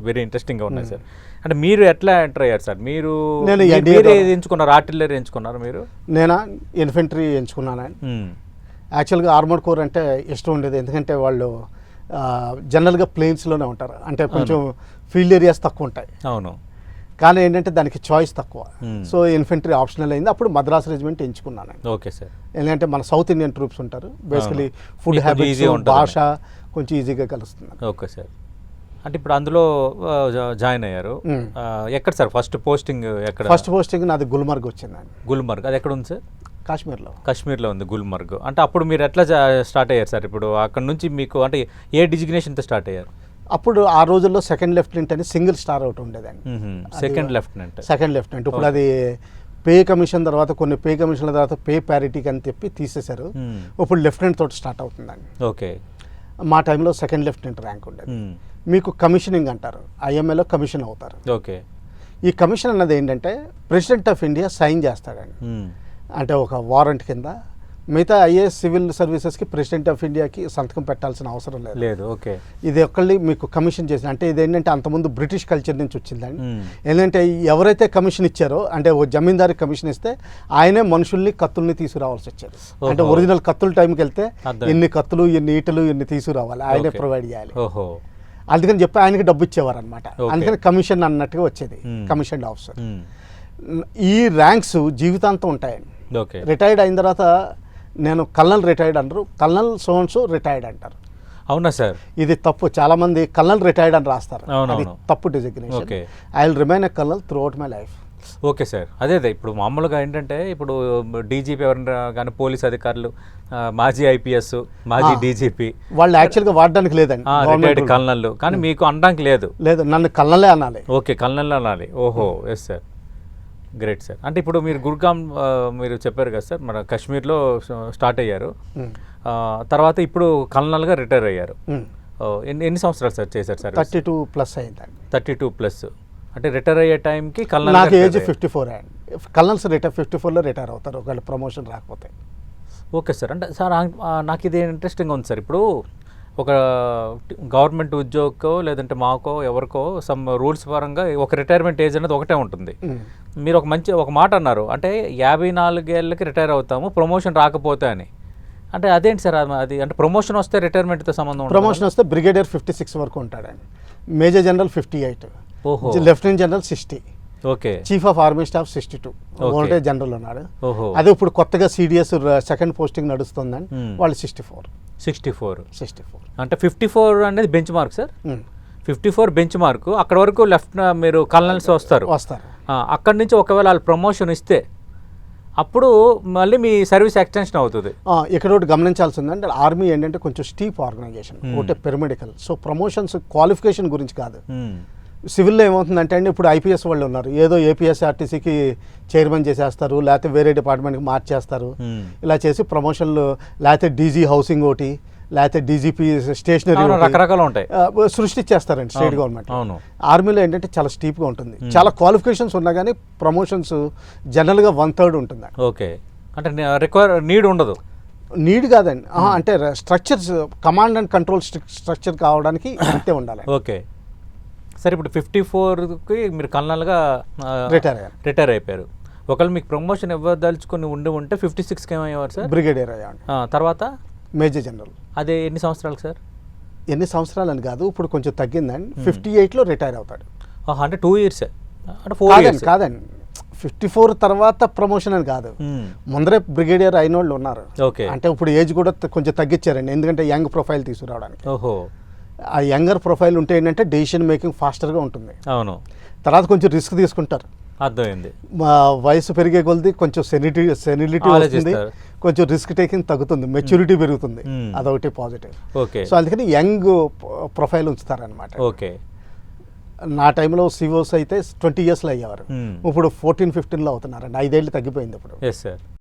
Very ఇంట్రెస్టింగ్గా ఉన్నాయి sir. అంటే మీరు ఎట్లా ఎంటర్ అయ్యారు సార్? మీరు ఎంచుకున్నారు, ఆర్టిల్లరీ ఎంచుకున్నారు మీరు? నేనా ఇన్ఫెంట్రీ ఎంచుకున్నాను. యాక్చువల్గా ఆర్మర్డ్ కోర్ అంటే ఇష్టం ఉండేది, ఎందుకంటే వాళ్ళు జనరల్గా ప్లేన్స్లోనే ఉంటారు, అంటే కొంచెం ఫీల్డ్ ఏరియాస్ తక్కువ ఉంటాయి. అవును. కానీ ఏంటంటే దానికి చాయిస్ తక్కువ. సో ఇన్ఫెంట్రీ ఆప్షనల్ అయింది. అప్పుడు మద్రాస్ రెజిమెంట్ ఎంచుకున్నాను. Okay sir. ఎందుకంటే మన సౌత్ ఇండియన్ ట్రూప్స్ ఉంటారు, బేసికలీ ఫుడ్ హ్యాబిట్స్, భాష కొంచెం ఈజీగా కలుస్తుంది. Okay sir. అంటే ఇప్పుడు అందులో జాయిన్ అయ్యారు. ఎక్కడ సార్ ఫస్ట్ పోస్టింగ్? ఎక్కడ ఫస్ట్ పోస్టింగ్ నాది గుల్మర్గ్ వచ్చిందండి. గుల్మర్గ్ అది ఎక్కడ ఉంది సార్? కాశ్మీర్లో ఉంది గుల్మర్గ్. అంటే అప్పుడు మీరు ఎట్లా స్టార్ట్ అయ్యారు సార్? ఇప్పుడు అక్కడ నుంచి మీకు అంటే ఏ డిజిగ్నేషన్తో స్టార్ట్ అయ్యారు? అప్పుడు ఆ రోజుల్లో సెకండ్ లెఫ్టినెంట్ అని సింగిల్ స్టార్ ఒకటి ఉండేదండి. Second lieutenant. ఇప్పుడు అది పే కమిషన్ తర్వాత కొన్ని పే కమిషన్ల తర్వాత పే ప్యారిటీకి అని చెప్పి తీసేశారు. ఇప్పుడు లెఫ్టినెంట్ తోటి స్టార్ట్ అవుతుందండి. ఓకే. మా టైంలో సెకండ్ లెఫ్టినెంట్ ర్యాంక్ ఉండేది. మీకు కమిషనింగ్ అంటారు, ఐఎంఏలో కమిషన్ అవుతారు. ఓకే. ఈ కమిషన్ అన్నది ఏంటంటే ప్రెసిడెంట్ ఆఫ్ ఇండియా సైన్ చేస్తాడండి, అంటే ఒక వారెంట్ కింద. మిగతా ఐఏఎస్ సివిల్ సర్వీసెస్కి ప్రెసిడెంట్ ఆఫ్ ఇండియాకి సంతకం పెట్టాల్సిన అవసరం లేదు. ఓకే. ఇది ఒక్కళ్ళి మీకు కమిషన్ చేసిన, అంటే ఇదేంటంటే అంతకుముందు బ్రిటిష్ కల్చర్ నుంచి వచ్చిందండి. ఏంటంటే ఎవరైతే కమిషన్ ఇచ్చారో, అంటే ఓ జమీందారి కమిషన్ ఇస్తే ఆయనే మనుషుల్ని కత్తుల్ని తీసుకురావాల్సి వచ్చేది. అంటే ఒరిజినల్ కత్తుల టైంకి వెళ్తే ఎన్ని కత్తులు, ఎన్ని ఈటలు, ఎన్ని తీసుకురావాలి, ఆయనే ప్రొవైడ్ చేయాలి. అందుకని చెప్పి ఆయనకి డబ్బు ఇచ్చేవారు అనమాట. అందుకని కమిషన్ అన్నట్టుగా వచ్చేది, కమిషన్ ఆఫీసర్. ఈ ర్యాంక్స్ జీవితాంతం ఉంటాయండి. రిటైర్డ్ అయిన తర్వాత నేను కల్నల్ రిటైర్డ్ అంటారు, కల్నల్ సోన్స్ రిటైర్డ్ అంటారు. అవునా సార్? ఇది తప్పు. చాలా మంది కల్నల్ రిటైర్డ్ అని రాస్తారు, అది తప్పు designation. I will remain a colonel through out my life. Okay sir. అదే ఇప్పుడు మామూలుగా ఏంటంటే ఇప్పుడు డీజీపీ ఎవరైనా కానీ పోలీస్ అధికారులు, మాజీ ఐపీఎస్, మాజీ డీజీపీ వాళ్ళు యాక్చువల్గా వాడడానికి లేదండి రిటైర్డ్ కల్నల్, కానీ మీకు అనడానికి లేదు. నన్ను కల్నలే అనాలి. ఓకే, కల్నల్ అనాలి. ఓహో, ఎస్ సార్, గ్రేట్ సార్. అంటే ఇప్పుడు మీరు గుర్గామ్ మీరు చెప్పారు కదా సార్, మన కాశ్మీర్లో స్టార్ట్ అయ్యారు, తర్వాత ఇప్పుడు కల్నల్గా రిటైర్ అయ్యారు. ఎన్ని సంవత్సరాలు సార్ చేశారు సార్? 32+ అయిందండి. 32+. అంటే రిటైర్ అయ్యే టైంకి కల్నల్ నాకు ఏజ్ 54 అండి. కల్నల్స్ 54లో రిటైర్ అవుతారు ఒకవేళ ప్రమోషన్ రాకపోతే. Okay sir. అంటే సార్ నాకు ఇది ఇంట్రెస్టింగ్ ఉంది సార్. ఇప్పుడు ఒక గవర్నమెంట్ ఉద్యోగకో లేదంటే మాకో ఎవరికో సమ్ రూల్స్ పరంగా ఒక రిటైర్మెంట్ ఏజ్ అనేది ఒకటే ఉంటుంది. మీరు ఒక మాట అన్నారు, అంటే 54 ఏళ్ళకి రిటైర్ అవుతాము ప్రమోషన్ రాకపోతే అని. అంటే అదేంటి సార్ అది? అంటే ప్రమోషన్ వస్తే రిటైర్మెంట్తో సంబంధం? ప్రమోషన్ వస్తే బ్రిగేడియర్ 56 వరకు ఉంటాడండి, major general 58, lieutenant general 60, okay, chief of army staff 62, ఒకటే జనరల్ ఉన్నాడు. అదే ఇప్పుడు కొత్తగా సిడిఎస్ సెకండ్ పోస్టింగ్ నడుస్తుందండి, వాళ్ళు 64. అంటే 54 అనేది bench mark sir. 54 bench mark. అక్కడ వరకు మీరు కల్నల్స్ వస్తారు. అక్కడి నుంచి ఒకవేళ వాళ్ళు ప్రమోషన్ ఇస్తే అప్పుడు మళ్ళీ మీ సర్వీస్ ఎక్స్టెన్షన్ అవుతుంది. ఇక్కడ ఒకటి గమనించాల్సింది అంటే ఆర్మీ ఏంటంటే కొంచెం స్టీప్ ఆర్గనైజేషన్, ఒకటే పెరామెడికల్. సో ప్రమోషన్స్ క్వాలిఫికేషన్ గురించి కాదు. సివిల్లో ఏమవుతుందంటే అండి, ఇప్పుడు ఐపీఎస్ వాళ్ళు ఉన్నారు, ఏదో ఏపీఎస్ఆర్టీసీకి చైర్మన్ చేసేస్తారు, లేకపోతే వేరే డిపార్ట్మెంట్కి మార్చేస్తారు. ఇలా చేసి ప్రమోషన్లు, లేకపోతే డీజీ హౌసింగ్ ఒకటి, లేకపోతే డీజీపీ స్టేషనరీ, రకరకాలు ఉంటాయి, సృష్టించేస్తారండి స్టేట్ గవర్నమెంట్. ఆర్మీలో ఏంటంటే చాలా స్టీప్గా ఉంటుంది, చాలా క్వాలిఫికేషన్స్ ఉన్నా కానీ ప్రమోషన్స్ జనరల్గా 1/3 ఉంటుంది. ఓకే. అంటే నీడ్ ఉండదు. నీడ్ కాదండి, అంటే structures, command and control structure కావడానికి అంతే ఉండాలి. Okay sir. ఇప్పుడు 54కి మీరు కల్నల్గా రిటైర్ అయిపోయారు. ఒకవేళ మీకు ప్రమోషన్ ఇవ్వదలుచుకుని ఉంటే 56కి ఏమయ్యేవారు సార్? బ్రిగేడియర్ అయ్యాడు. తర్వాత మేజర్ జనరల్. అదే ఎన్ని సంవత్సరాలు సార్? ఎన్ని సంవత్సరాలు అని కాదు, ఇప్పుడు కొంచెం తగ్గిందండి, 58లో రిటైర్ అవుతాడు. అంటే 2 years, అంటే 4 years కాదండి. 54 తర్వాత ప్రమోషన్ అని కాదు, ముందరే బ్రిగేడియర్ అయిన వాళ్ళు ఉన్నారు. అంటే ఇప్పుడు ఏజ్ కూడా కొంచెం తగ్గించారండి, ఎందుకంటే యంగ్ ప్రొఫైల్ తీసుకురావడానికి. ఆ యంగర్ ప్రొఫైల్ ఉంటే ఏంటంటే డెసిషన్ మేకింగ్ ఫాస్టర్గా ఉంటుంది. అవును. తర్వాత కొంచెం రిస్క్ తీసుకుంటారు. అర్థమైంది. వయసు పెరిగే కొలది కొంచెం సెనిలిటీ వస్తుంది, కొంచెం రిస్క్ టేకింగ్ తగ్గుతుంది, మెచ్యూరిటీ పెరుగుతుంది, అదొకటి పాజిటివ్. సో అందుకని యంగ్ ప్రొఫైల్ ఉంచుతారనమాట. ఓకే. నా టైంలో సిఓస్ అయితే 20 yearsలో అయ్యేవారు, ఇప్పుడు 14-15లో అవుతున్నారండి, 5 ఏళ్ళు తగ్గిపోయింది ఇప్పుడు.